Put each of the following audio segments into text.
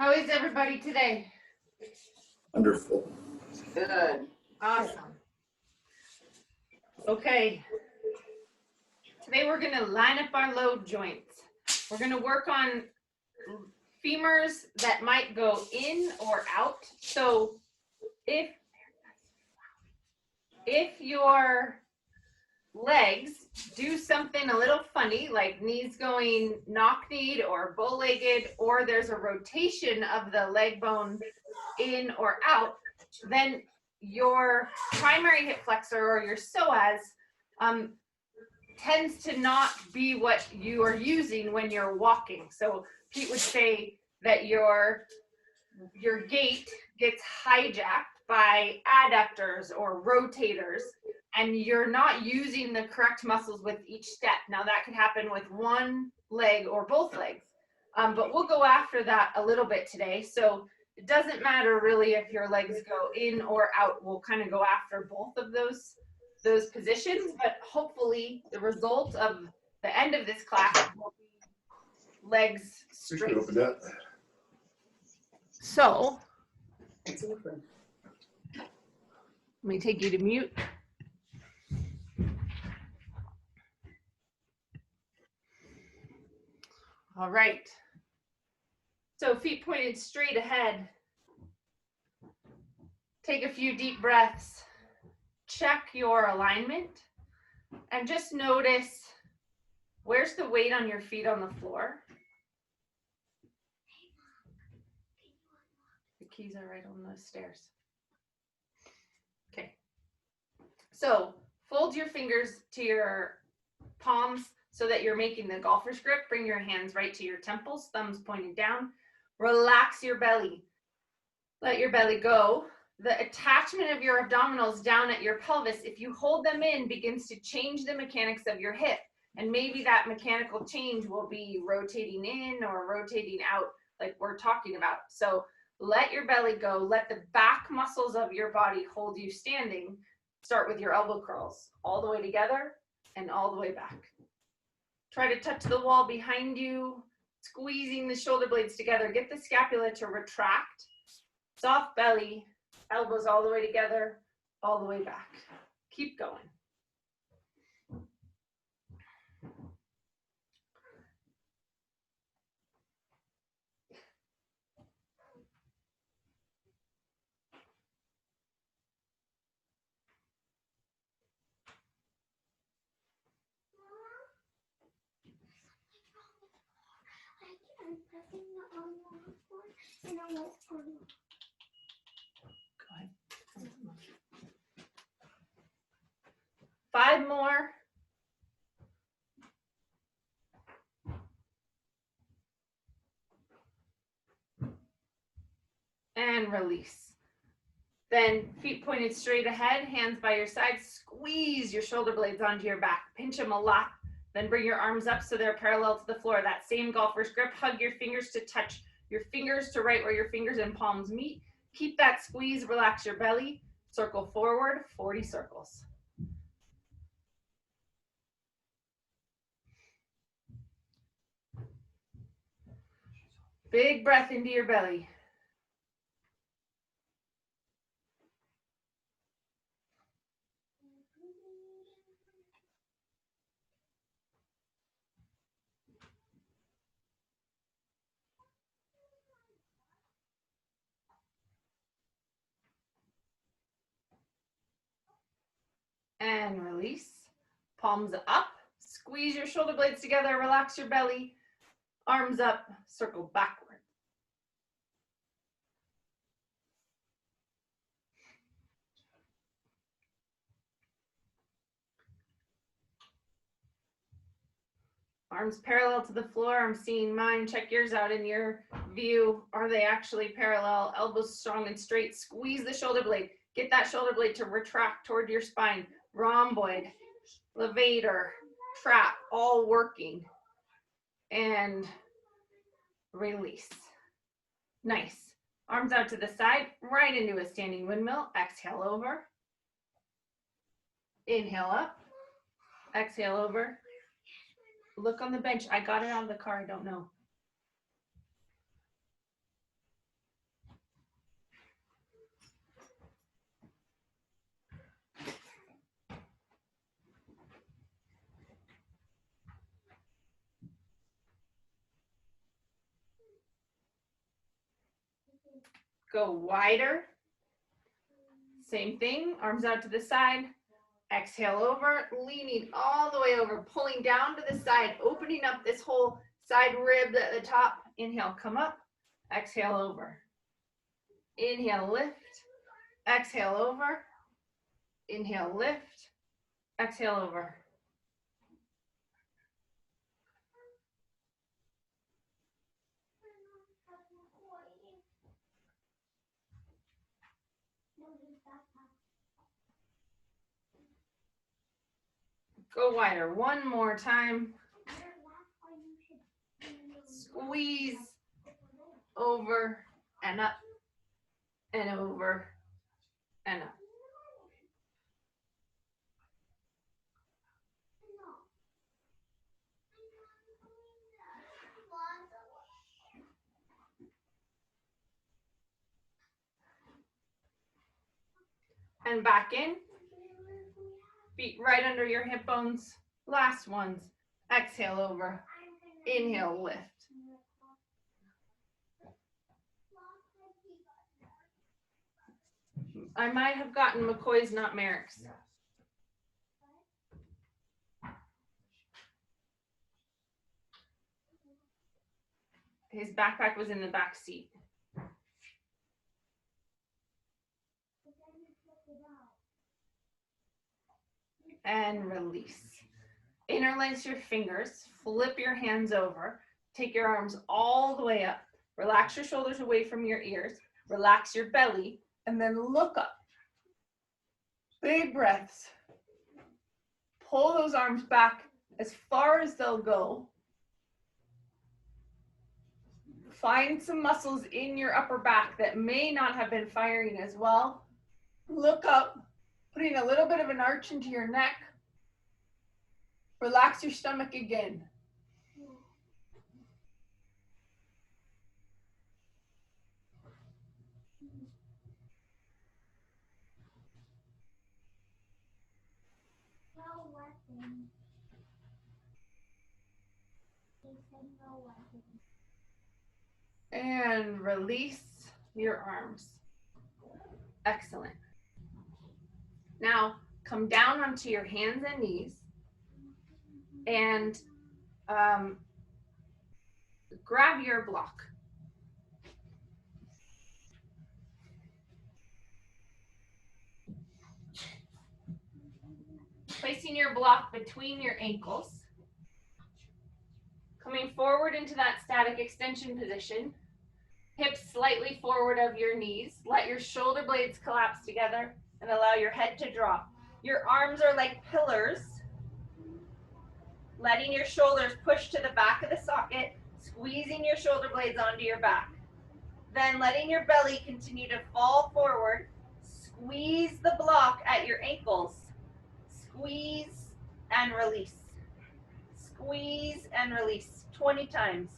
How is everybody today? Wonderful. Good. Awesome. Okay. Today we're going to line up our load joints. We're going to work on femurs that might go in or out. So if your legs do something a little funny, like knees going knock-kneed or bow-legged, or there's a rotation of the leg bone in or out, then your primary hip flexor or your psoas tends to not be what you are using when you're walking. So Pete would say that your gait gets hijacked by adductors or rotators, and you're not using the correct muscles with each step. Now that could happen with one leg or both legs, but we'll go after that a little bit today. So it doesn't matter really if your legs go in or out. We'll kind of go after both of those positions, but hopefully the result of the end of this class will be legs straight. Open that. So let me take you to mute. All right. So feet pointed straight ahead. Take a few deep breaths. Check your alignment and just notice, where's the weight on your feet on the floor? The keys are right on the stairs. Okay. So fold your fingers to your palms so that you're making the golfer's grip. Bring your hands right to your temples, thumbs pointed down. Relax your belly. Let your belly go. The attachment of your abdominals down at your pelvis, if you hold them in, begins to change the mechanics of your hip. And maybe that mechanical change will be rotating in or rotating out, like we're talking about. So let your belly go. Let the back muscles of your body hold you standing. Start with your elbow curls all the way together and all the way back. Try to touch the wall behind you, squeezing the shoulder blades together. Get the scapula to retract. Soft belly, elbows all the way together, all the way back. Keep going. Go ahead. 5 more. And release. Then feet pointed straight ahead, hands by your sides. Squeeze your shoulder blades onto your back. Pinch them a lot. Then bring your arms up so they're parallel to the floor. That same golfer's grip. Hug your fingers to touch your fingers to right where your fingers and palms meet. Keep that squeeze. Relax your belly. Circle forward, 40 circles. Big breath into your belly. And release. Palms up. Squeeze your shoulder blades together. Relax your belly. Arms up. Circle backward. Arms parallel to the floor. I'm seeing mine. Check yours out in your view. Are they actually parallel? Elbows strong and straight. Squeeze the shoulder blade. Get that shoulder blade to retract toward your spine. Rhomboid, levator, trap, all working. And release. Nice. Arms out to the side, right into a standing windmill. Exhale over. Inhale up. Exhale over. Look on the bench. I got it out of the car. I don't know. Go wider. Same thing, arms out to the side. Exhale over, leaning all the way over, pulling down to the side, opening up this whole side rib at the top. Inhale, come up. Exhale over. Inhale, lift. Exhale over. Inhale, lift. Exhale over. Go wider one more time. Squeeze over and up and over and up. And back in. Feet right under your hip bones. Last ones. Exhale over. Inhale, lift. I might have gotten McCoy's, not Merrick's. His backpack was in the back seat. And release. Interlace your fingers, flip your hands over, take your arms all the way up. Relax your shoulders away from your ears, relax your belly, and then look up. Big breaths. Pull those arms back as far as they'll go. Find some muscles in your upper back that may not have been firing as well. Look up, putting a little bit of an arch into your neck. Relax your stomach again. And release your arms. Excellent. Now come down onto your hands and knees and grab your block. Placing your block between your ankles. Coming forward into that static extension position. Hips slightly forward of your knees. Let your shoulder blades collapse together and allow your head to drop. Your arms are like pillars. Letting your shoulders push to the back of the socket, squeezing your shoulder blades onto your back. Then letting your belly continue to fall forward. Squeeze the block at your ankles. Squeeze and release. Squeeze and release 20 times.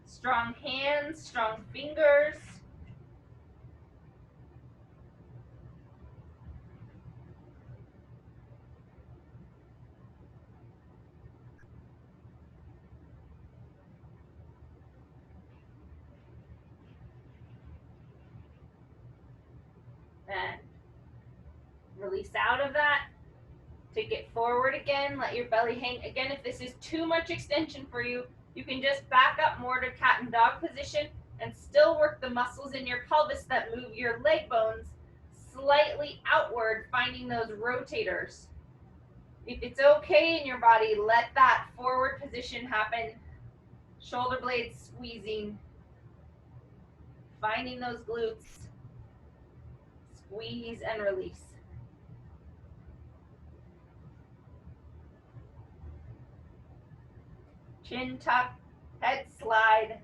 Strong hands, strong fingers. And release out of that. Take it forward again. Let your belly hang. Again, if this is too much extension for you, you can just back up more to cat and dog position and still work the muscles in your pelvis that move your leg bones slightly outward, finding those rotators. If it's okay in your body, let that forward position happen. Shoulder blades squeezing, finding those glutes. Squeeze and release. Chin tuck, head slide.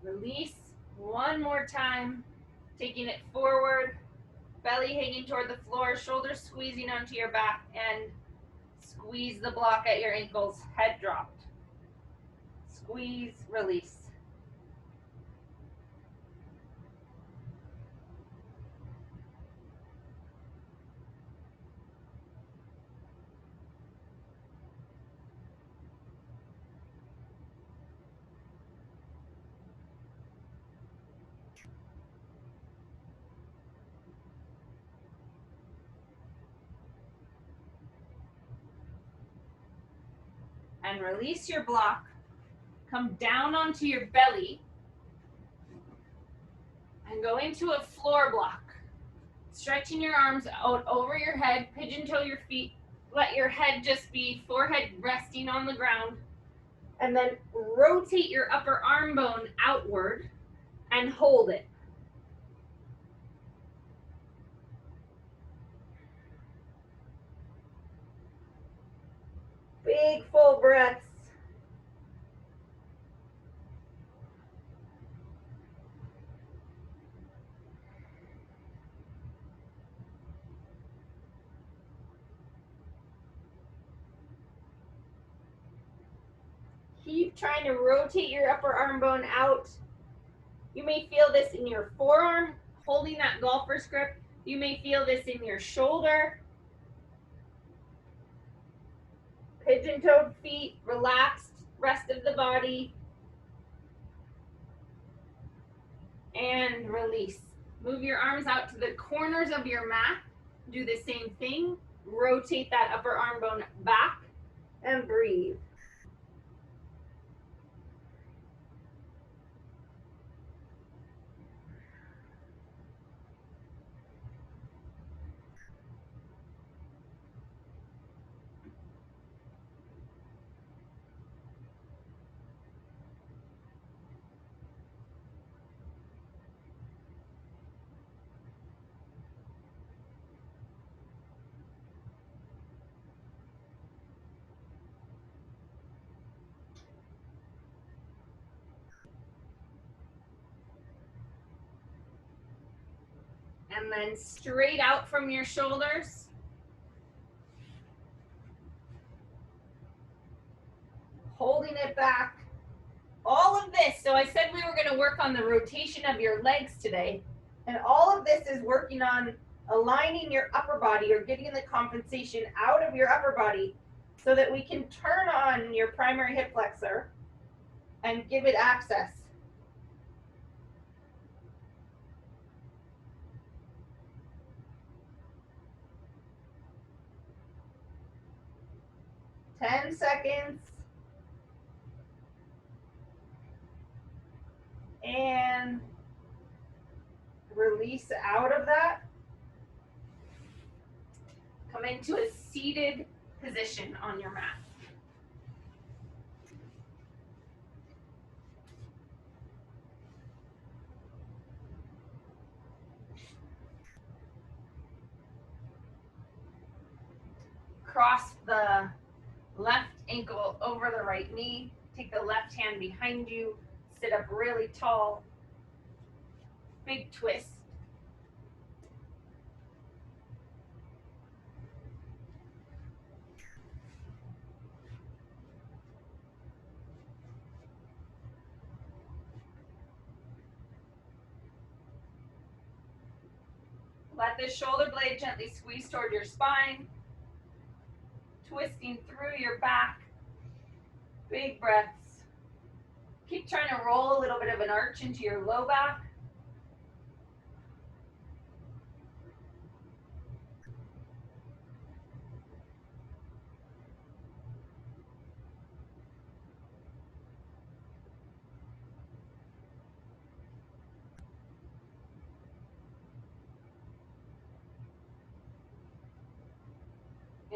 Release one more time, taking it forward, Belly hanging toward the floor, shoulders squeezing onto your back, and squeeze the block at your ankles, head dropped. Squeeze, release. And release your block. Come down onto your belly and go into a floor block. Stretching your arms out over your head, pigeon toe your feet. Let your head just be forehead resting on the ground. And then rotate your upper arm bone outward and hold it. Big full breaths. Keep trying to rotate your upper arm bone out. You may feel this in your forearm, holding that golfer's grip. You may feel this in your shoulder. Pigeon-toed feet, relaxed, rest of the body. And release. Move your arms out to the corners of your mat. Do the same thing. Rotate that upper arm bone back and breathe. And then straight out from your shoulders. Holding it back. All of this, so I said we were going to work on the rotation of your legs today. And all of this is working on aligning your upper body or getting the compensation out of your upper body so that we can turn on your primary hip flexor and give it access. Ten seconds. And release out of that. Come into a seated position on your mat. Cross the left ankle over the right knee. Take the left hand behind you. Sit up really tall. Big twist. Let the shoulder blade gently squeeze toward your spine. Twisting through your back. Big breaths. Keep trying to roll a little bit of an arch into your low back.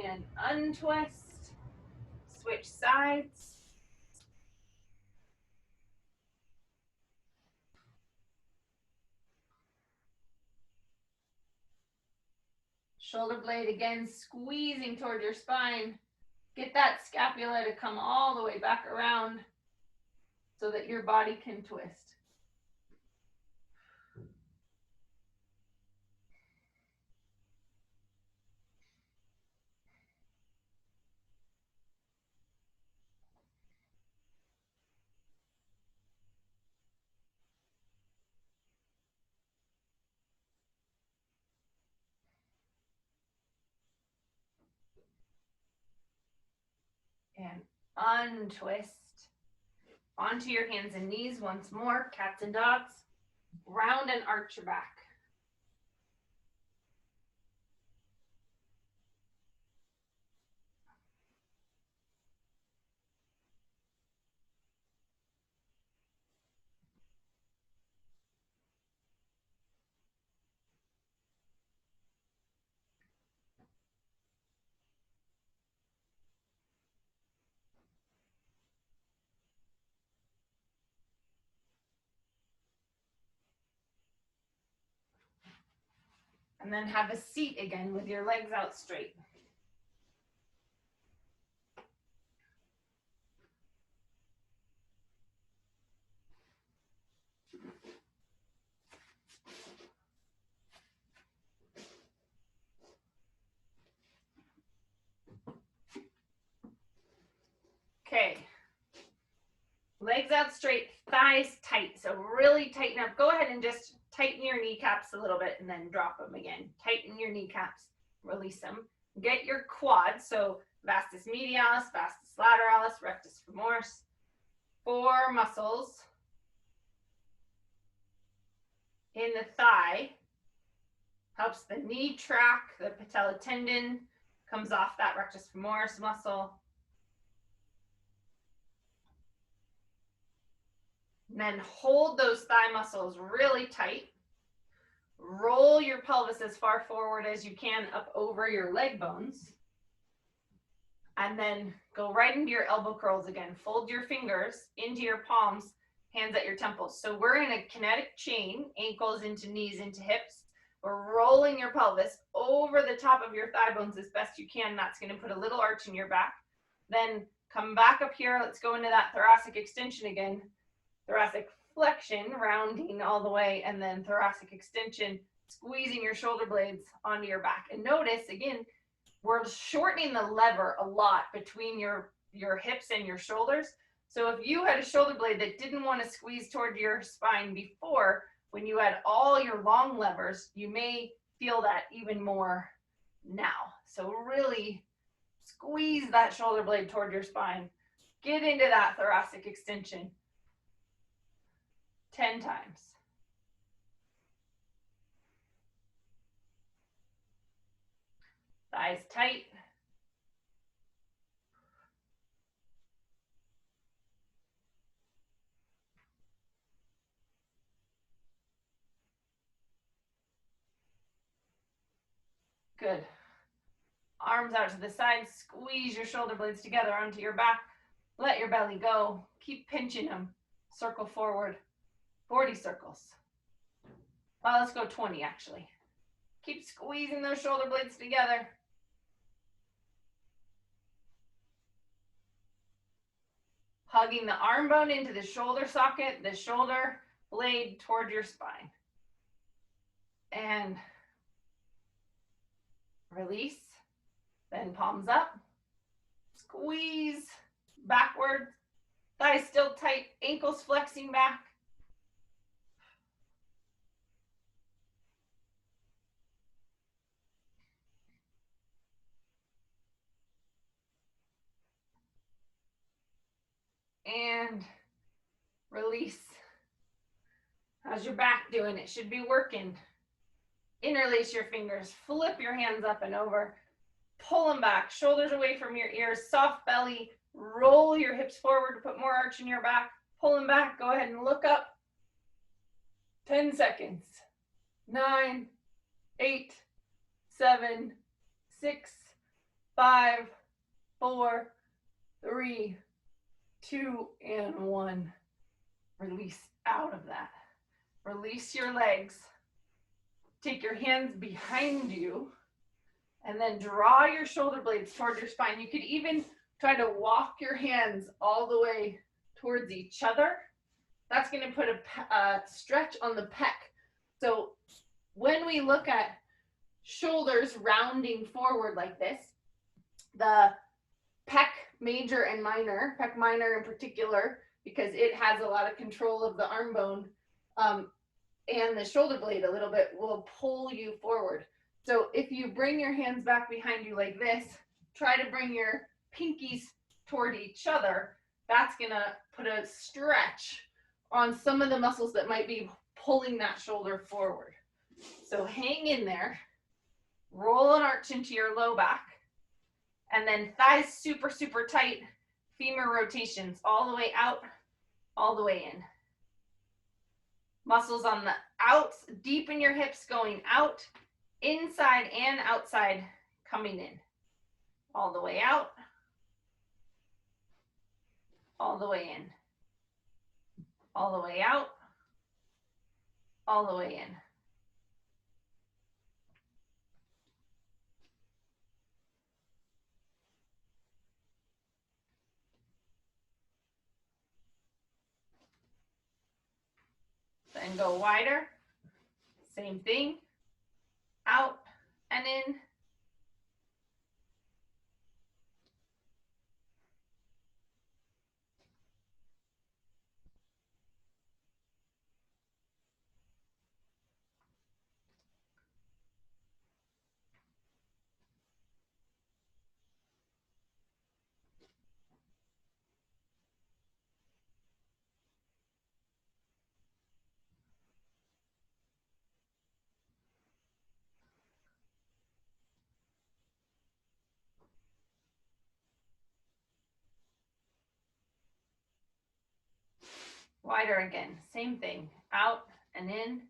And untwist. Switch sides. Shoulder blade again squeezing toward your spine. Get that scapula to come all the way back around so that your body can twist. Untwist. Onto your hands and knees once more, cats and dogs. Round and arch your back. And then have a seat again with your legs out straight. Okay. Legs out straight, thighs tight. So really tighten up. Go ahead and just tighten your kneecaps a little bit and then drop them again. Tighten your kneecaps, release them. Get your quads, so vastus medialis, vastus lateralis, rectus femoris. 4 muscles in the thigh. Helps the knee track, the patella tendon comes off that rectus femoris muscle. And then hold those thigh muscles really tight. Roll your pelvis as far forward as you can up over your leg bones. And then go right into your elbow curls again. Fold your fingers into your palms, hands at your temples. So we're in a kinetic chain, ankles into knees into hips. We're rolling your pelvis over the top of your thigh bones as best you can. That's going to put a little arch in your back. Then come back up here. Let's go into that thoracic extension again. Thoracic flexion, rounding all the way, and then thoracic extension, squeezing your shoulder blades onto your back. And notice, again, we're shortening the lever a lot between your hips and your shoulders. So if you had a shoulder blade that didn't want to squeeze toward your spine before, when you had all your long levers, you may feel that even more now. So really squeeze that shoulder blade toward your spine. Get into that thoracic extension. 10 times. Thighs tight. Good. Arms out to the side. Squeeze your shoulder blades together onto your back. Let your belly go. Keep pinching them. Circle forward. 40 circles. Well, let's go 20 actually. Keep squeezing those shoulder blades together. Hugging the arm bone into the shoulder socket, the shoulder blade toward your spine. And release. Then palms up. Squeeze backward. Thighs still tight. Ankles flexing back. And release. How's your back doing? It should be working. Interlace your fingers. Flip your hands up and over. Pull them back. Shoulders away from your ears. Soft belly. Roll your hips forward to put more arch in your back. Pull them back. Go ahead and look up. 10 seconds. 9, 8, 7, 6, 5, 4, 3, 2, and 1. Release out of that. Release your legs. Take your hands behind you and then draw your shoulder blades toward your spine. You could even try to walk your hands all the way towards each other. That's going to put a stretch on the pec. So when we look at shoulders rounding forward like this, the pec major and minor, pec minor in particular, because it has a lot of control of the arm bone and the shoulder blade a little bit, will pull you forward. So if you bring your hands back behind you like this, try to bring your pinkies toward each other, that's gonna put a stretch on some of the muscles that might be pulling that shoulder forward. So hang in there, roll an arch into your low back, and then thighs super, super tight, femur rotations all the way out, all the way in. Muscles on the outs, deep in your hips going out, inside and outside coming in. All the way out, all the way in. All the way out, all the way in. Then go wider. Same thing. Out and in. Wider again. Same thing. Out and in.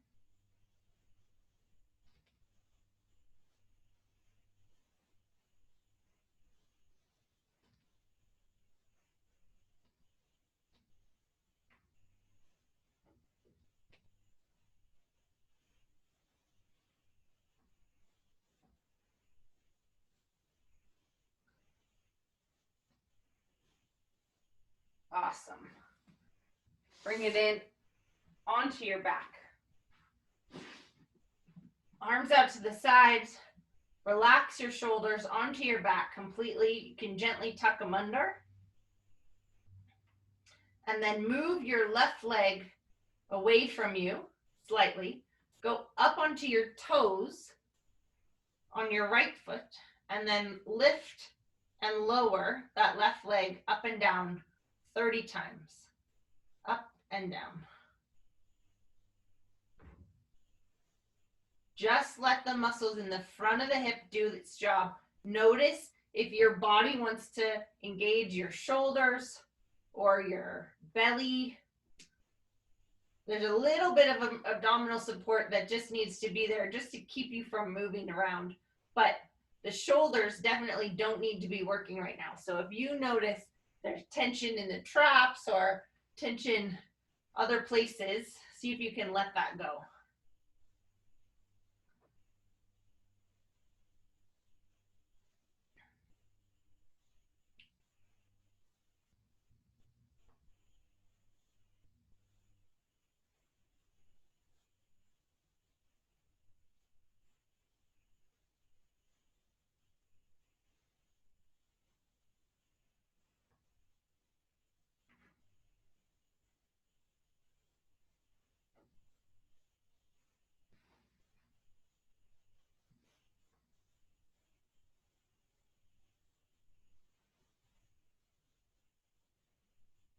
Awesome. Bring it in onto your back. Arms out to the sides. Relax your shoulders onto your back completely. You can gently tuck them under. And then move your left leg away from you slightly. Go up onto your toes on your right foot, and then lift and lower that left leg up and down 30 times. Up and down. Just let the muscles in the front of the hip do its job. Notice if your body wants to engage your shoulders or your belly. There's a little bit of abdominal support that just needs to be there just to keep you from moving around. But the shoulders definitely don't need to be working right now. So if you notice there's tension in the traps or tension other places, see if you can let that go.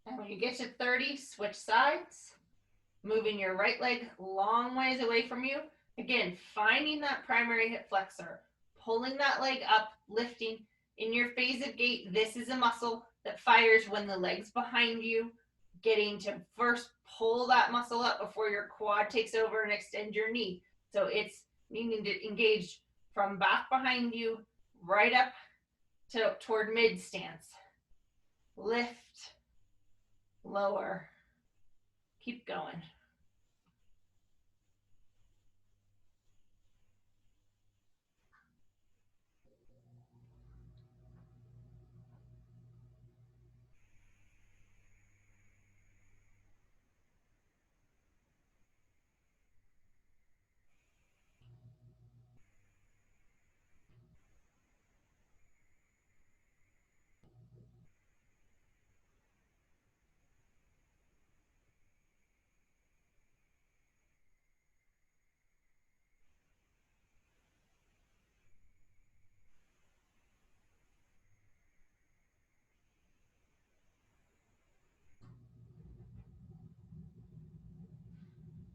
And when you get to 30, switch sides, moving your right leg long ways away from you. Again, finding that primary hip flexor, pulling that leg up, lifting. In your phase of gait, this is a muscle that fires when the leg's behind you, getting to first pull that muscle up before your quad takes over and extend your knee. So it's needing to engage from back behind you, right up to toward mid stance. Lift, lower, keep going.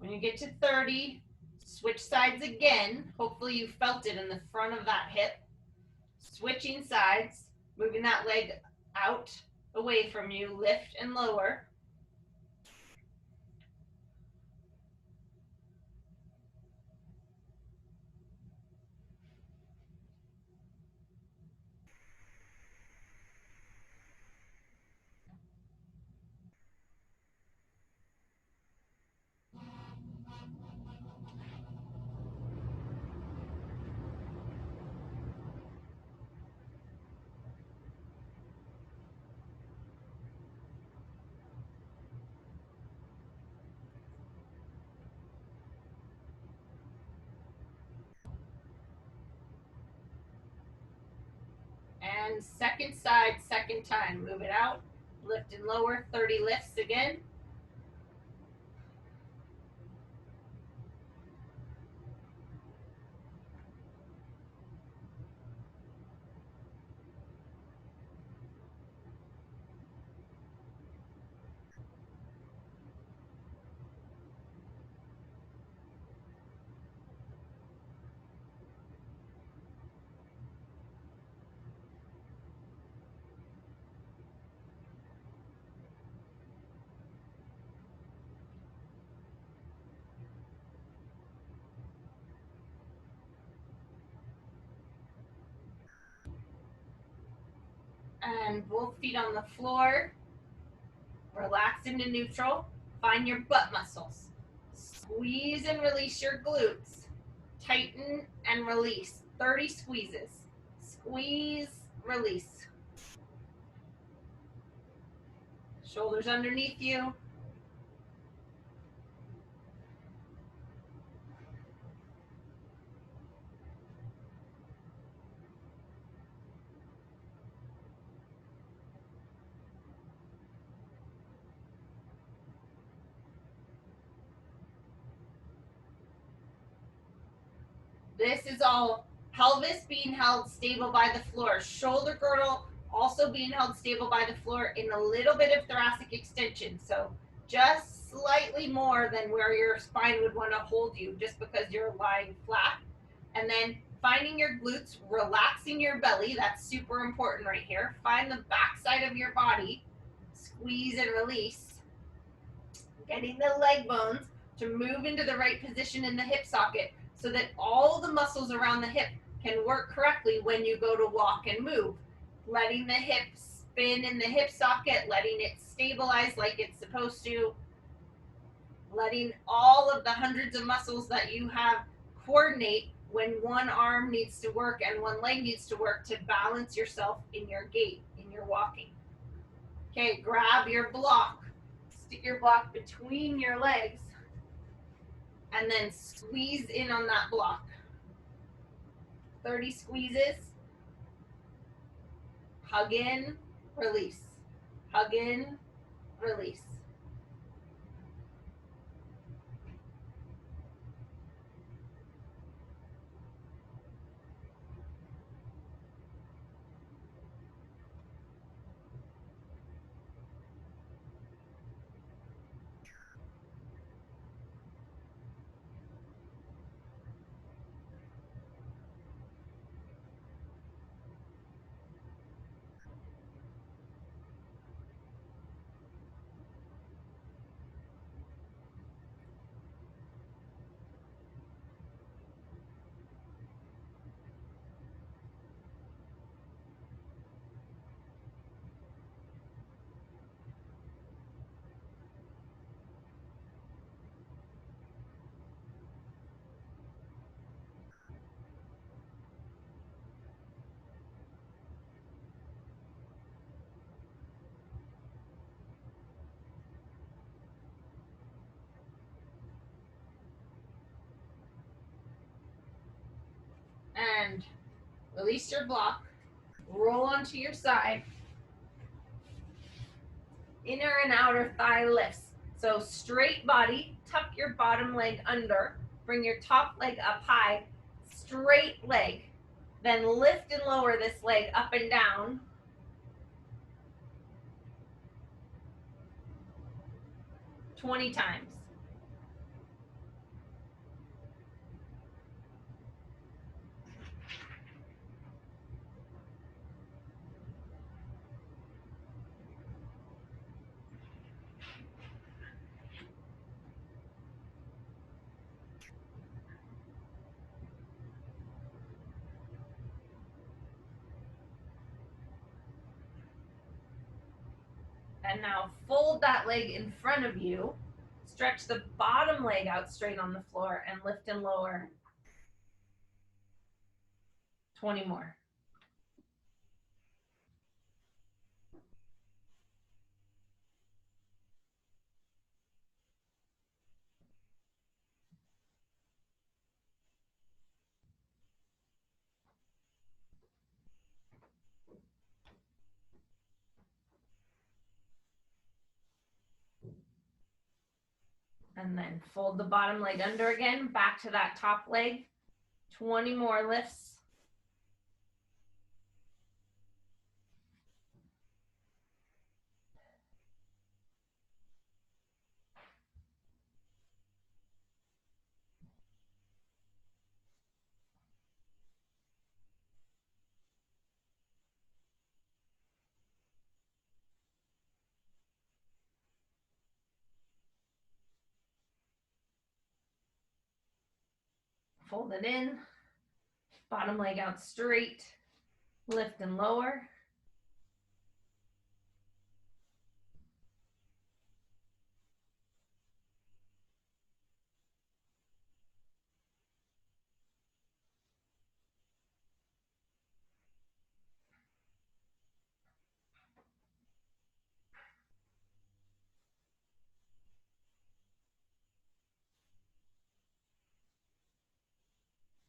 When you get to 30, switch sides again. Hopefully you felt it in the front of that hip. Switching sides, moving that leg out, away from you, lift and lower. And second side, second time. Move it out, lift and lower, 30 lifts again. And both feet on the floor. Relax into neutral. Find your butt muscles. Squeeze and release your glutes. Tighten and release. 30 squeezes. Squeeze, release. Shoulders underneath you. This is all pelvis being held stable by the floor. Shoulder girdle also being held stable by the floor in a little bit of thoracic extension. So just slightly more than where your spine would want to hold you just because you're lying flat. And then finding your glutes, relaxing your belly. That's super important right here. Find the back side of your body. Squeeze and release. Getting the leg bones to move into the right position in the hip socket so that all the muscles around the hip can work correctly when you go to walk and move. Letting the hip spin in the hip socket, letting it stabilize like it's supposed to, letting all of the hundreds of muscles that you have coordinate when one arm needs to work and one leg needs to work to balance yourself in your gait, in your walking. Okay, grab your block. Stick your block between your legs and then squeeze in on that block. 30 squeezes. Hug in, release. Hug in, release. And release your block. Roll onto your side. Inner and outer thigh lifts. So straight body, tuck your bottom leg under, bring your top leg up high, straight leg, then lift and lower this leg up and down. Twenty times. And now fold that leg in front of you. Stretch the bottom leg out straight on the floor and lift and lower. 20 more. And then fold the bottom leg under again, back to that top leg. 20 more lifts. Fold it in, bottom leg out straight, lift and lower.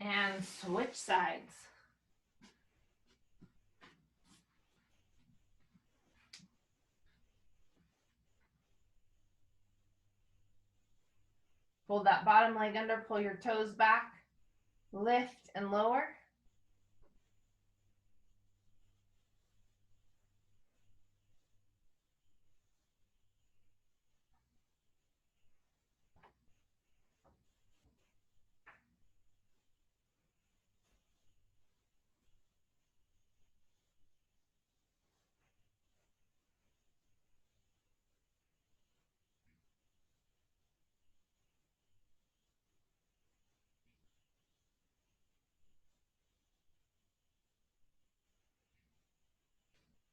And switch sides. Fold that bottom leg under, pull your toes back, lift and lower.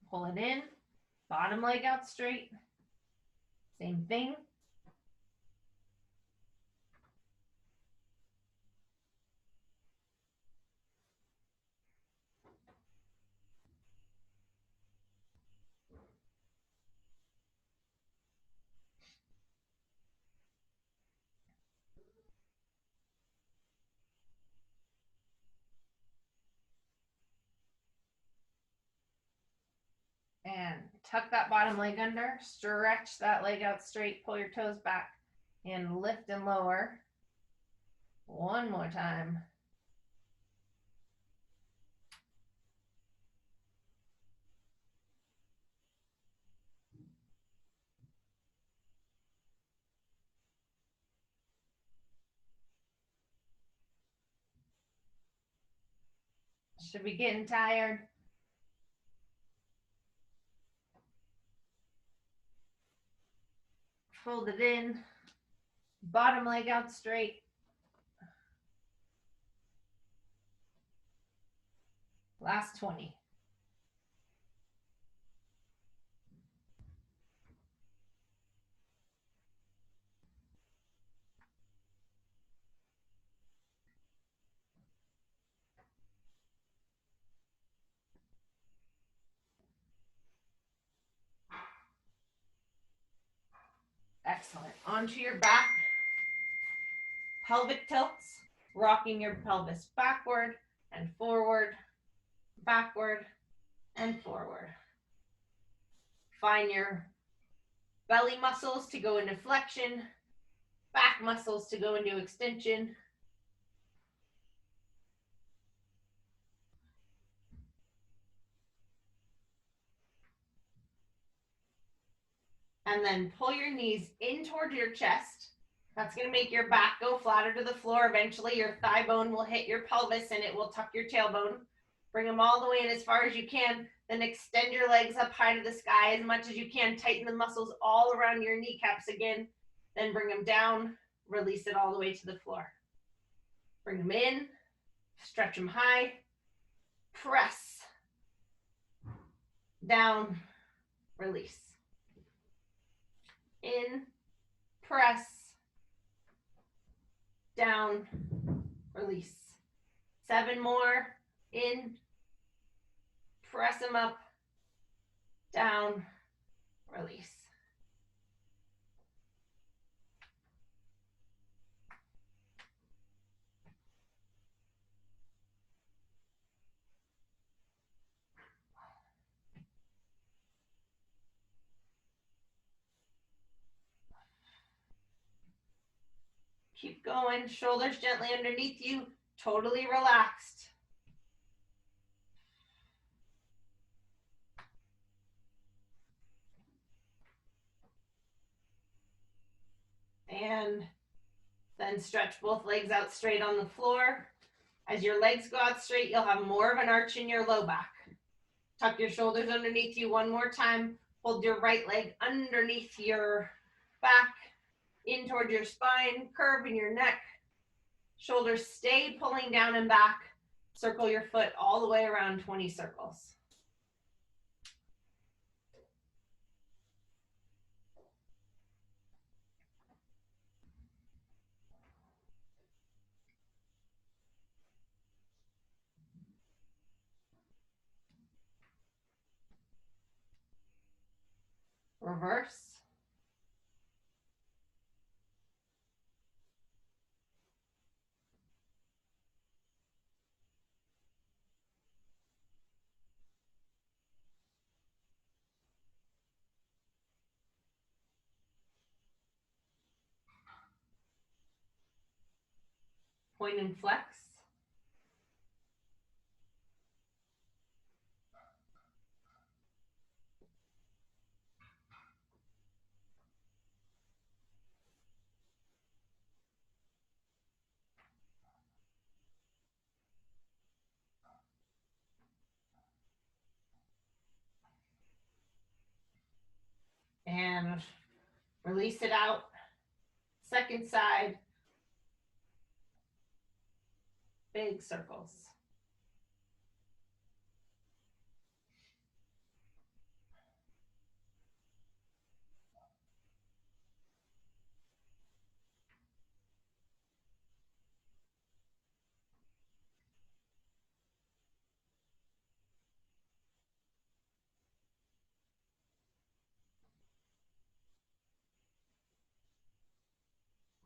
Pull it in, bottom leg out straight. Same thing. And tuck that bottom leg under, stretch that leg out straight, pull your toes back, and lift and lower. One more time. Should be getting tired. Fold it in, bottom leg out straight. Last 20. Excellent. Onto your back. Pelvic tilts, rocking your pelvis backward and forward, backward and forward. Find your belly muscles to go into flexion, back muscles to go into extension. And then pull your knees in toward your chest. That's going to make your back go flatter to the floor. Eventually, your thigh bone will hit your pelvis and it will tuck your tailbone. Bring them all the way in as far as you can. Then extend your legs up high to the sky as much as you can. Tighten the muscles all around your kneecaps again. Then bring them down. Release it all the way to the floor. Bring them in. Stretch them high. Press. Down. Release. in, press, down, release. 7 more, in, press them up, down, release. Keep going, shoulders gently underneath you, totally relaxed. And then stretch both legs out straight on the floor. As your legs go out straight, you'll have more of an arch in your low back. Tuck your shoulders underneath you one more time. Hold your right leg underneath your back, in towards your spine, curve in your neck. Shoulders stay pulling down and back. Circle your foot all the way around 20 circles. Reverse. Point and flex. And release it out. Second side. Big circles.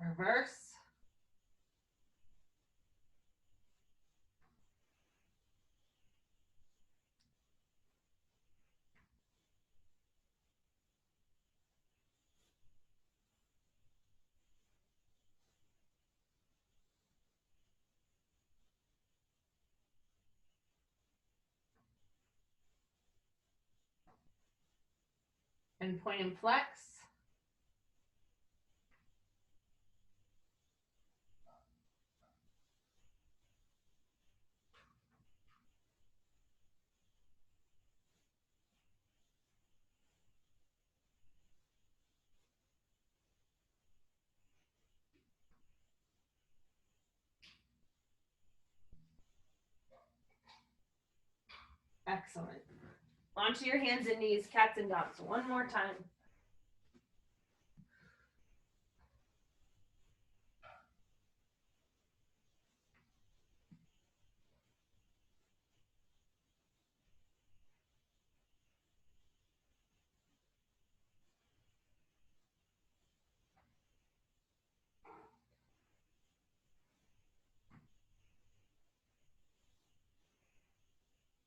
Reverse. And point and flex. Excellent. Onto your hands and knees, cats and dogs. One more time.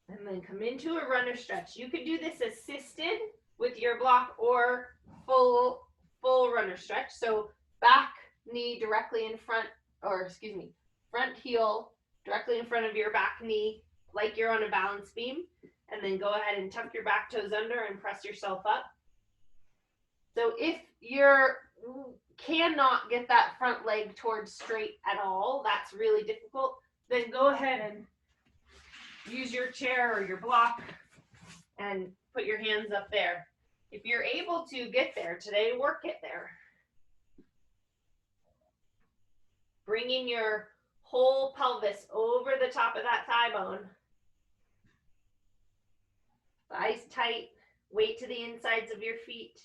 And then come into a runner stretch. You could do this assisted with your block or full runner stretch. So back knee directly in front, or excuse me, front heel directly in front of your back knee, like you're on a balance beam. And then go ahead and tuck your back toes under and press yourself up. So if you're cannot get that front leg towards straight at all, that's really difficult, then go ahead and use your chair or your block and put your hands up there. If you're able to get there today, work it there. Bringing your whole pelvis over the top of that thigh bone. Thighs tight, weight to the insides of your feet.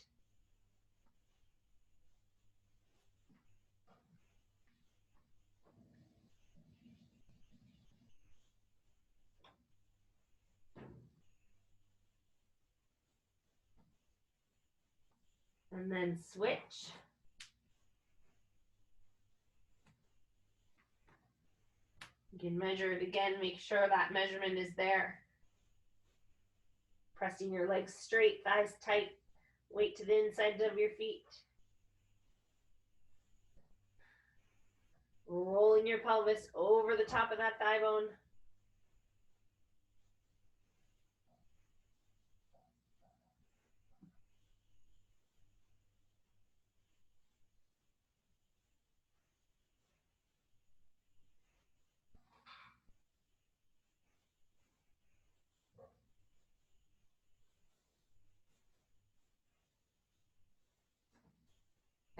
And then switch. You can measure it again, make sure that measurement is there. Pressing your legs straight, thighs tight, weight to the inside of your feet. Rolling your pelvis over the top of that thigh bone.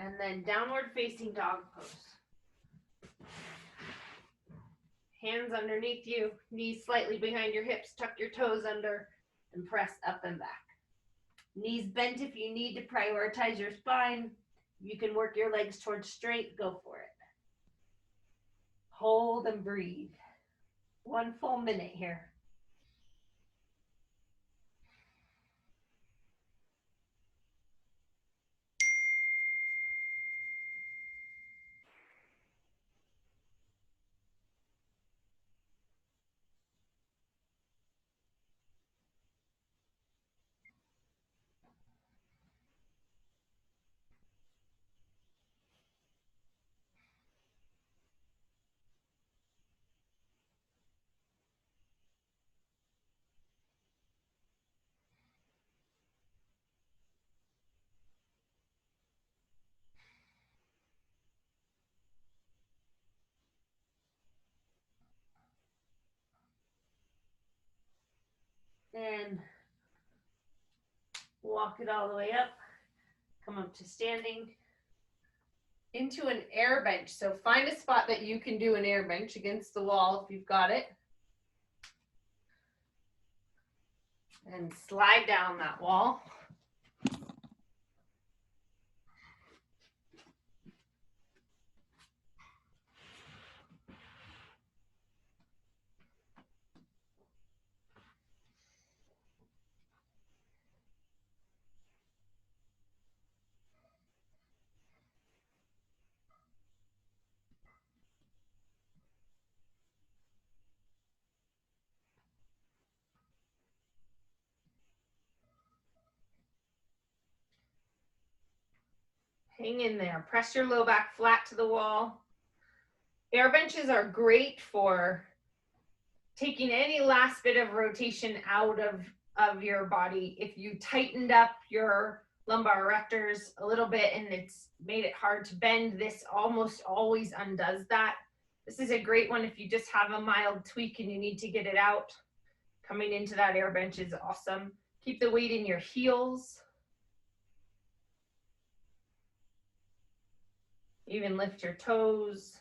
And then downward facing dog pose. Hands underneath you, knees slightly behind your hips, tuck your toes under, and press up and back. Knees bent if you need to prioritize your spine. You can work your legs towards straight, go for it. Hold and breathe. 1 full minute here. And walk it all the way up. Come up to standing. Into an air bench. So find a spot that you can do an air bench against the wall if you've got it. And slide down that wall. Hang in there. Press your low back flat to the wall. Air benches are great for taking any last bit of rotation out of your body. If you tightened up your lumbar erectors a little bit and it's made it hard to bend, this almost always undoes that. This is a great one if you just have a mild tweak and you need to get it out. Coming into that air bench is awesome. Keep the weight in your heels. Even lift your toes.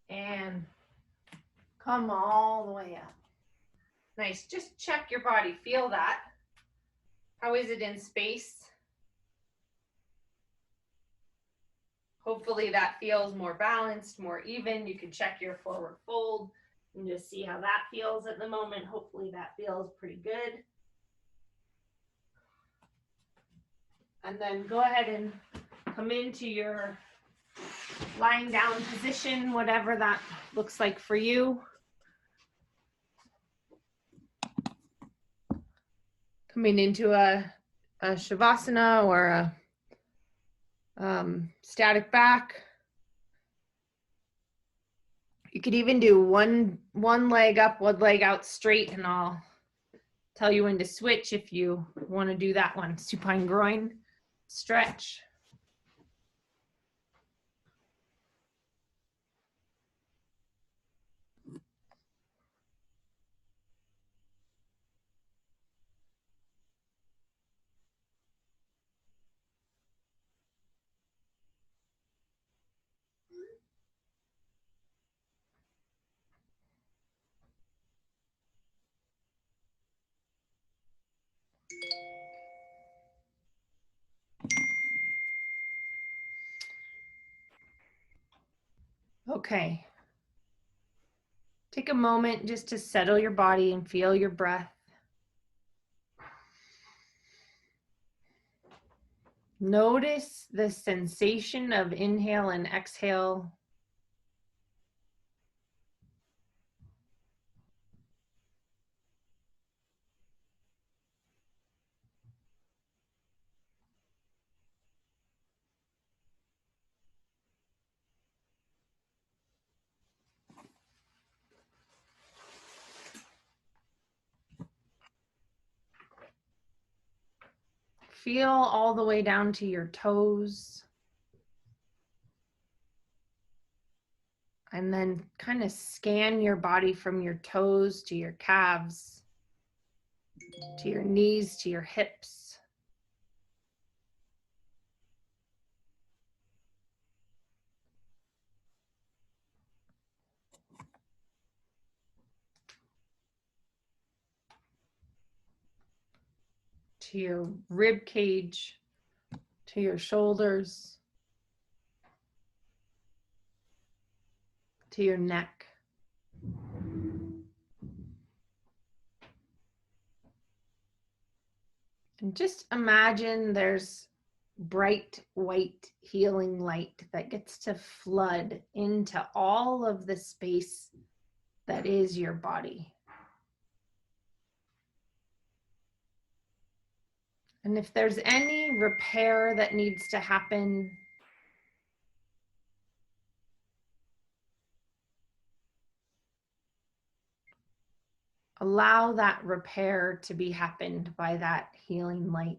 And come all the way up. Nice. Just check your body. Feel that. How is it in space? Hopefully that feels more balanced, more even. You can check your forward fold and just see how that feels at the moment. Hopefully that feels pretty good. And then go ahead and come into your lying down position, whatever that looks like for you. Coming into a Shavasana or a static back. You could even do one leg up, one leg out straight, and I'll tell you when to switch if you want to do that one. Supine groin stretch. Okay. Take a moment just to settle your body and feel your breath. Notice the sensation of inhale and exhale. Feel all the way down to your toes. And then kind of scan your body from your toes to your calves, to your knees, to your hips. To your rib cage, to your shoulders, to your neck. And just imagine there's bright white healing light that gets to flood into all of the space that is your body. And if there's any repair that needs to happen, allow that repair to be happened by that healing light.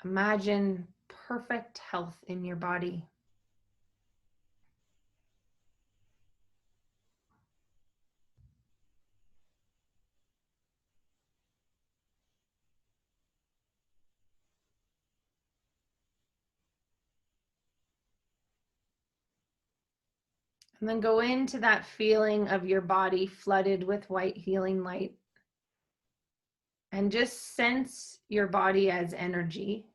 Imagine perfect health in your body. And then go into that feeling of your body flooded with white healing light. And just sense your body as energy.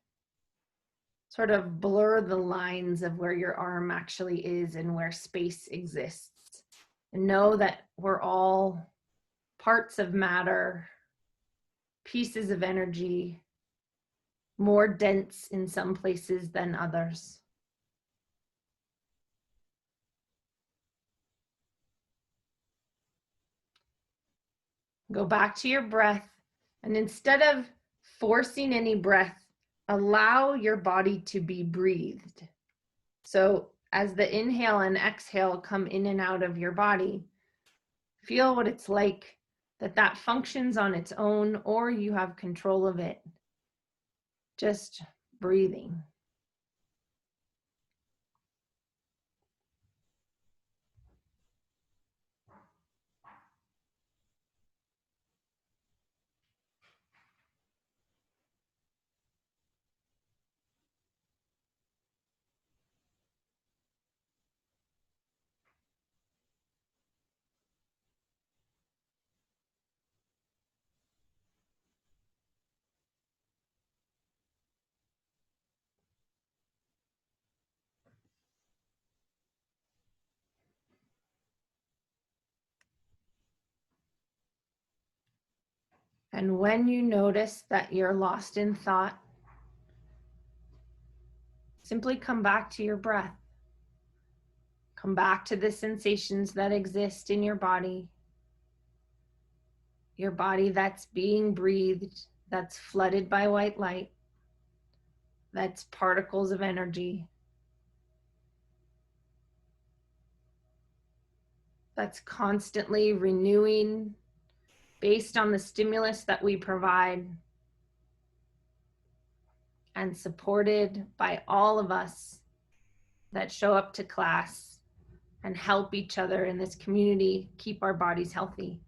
Sort of blur the lines of where your arm actually is and where space exists. And know that we're all parts of matter, pieces of energy, more dense in some places than others. Go back to your breath, and instead of forcing any breath, allow your body to be breathed. So as the inhale and exhale come in and out of your body, feel what it's like that functions on its own, or you have control of it. Just breathing. And when you notice that you're lost in thought, simply come back to your breath. Come back to the sensations that exist in your body that's being breathed, that's flooded by white light, that's particles of energy, that's constantly renewing based on the stimulus that we provide, and supported by all of us that show up to class and help each other in this community keep our bodies healthy.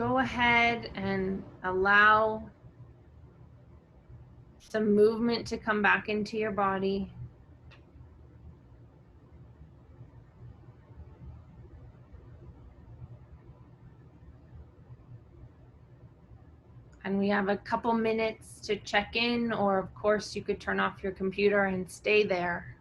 go ahead and allow some movement to come back into your body. And we have a couple minutes to check in, or of course you could turn off your computer and stay there.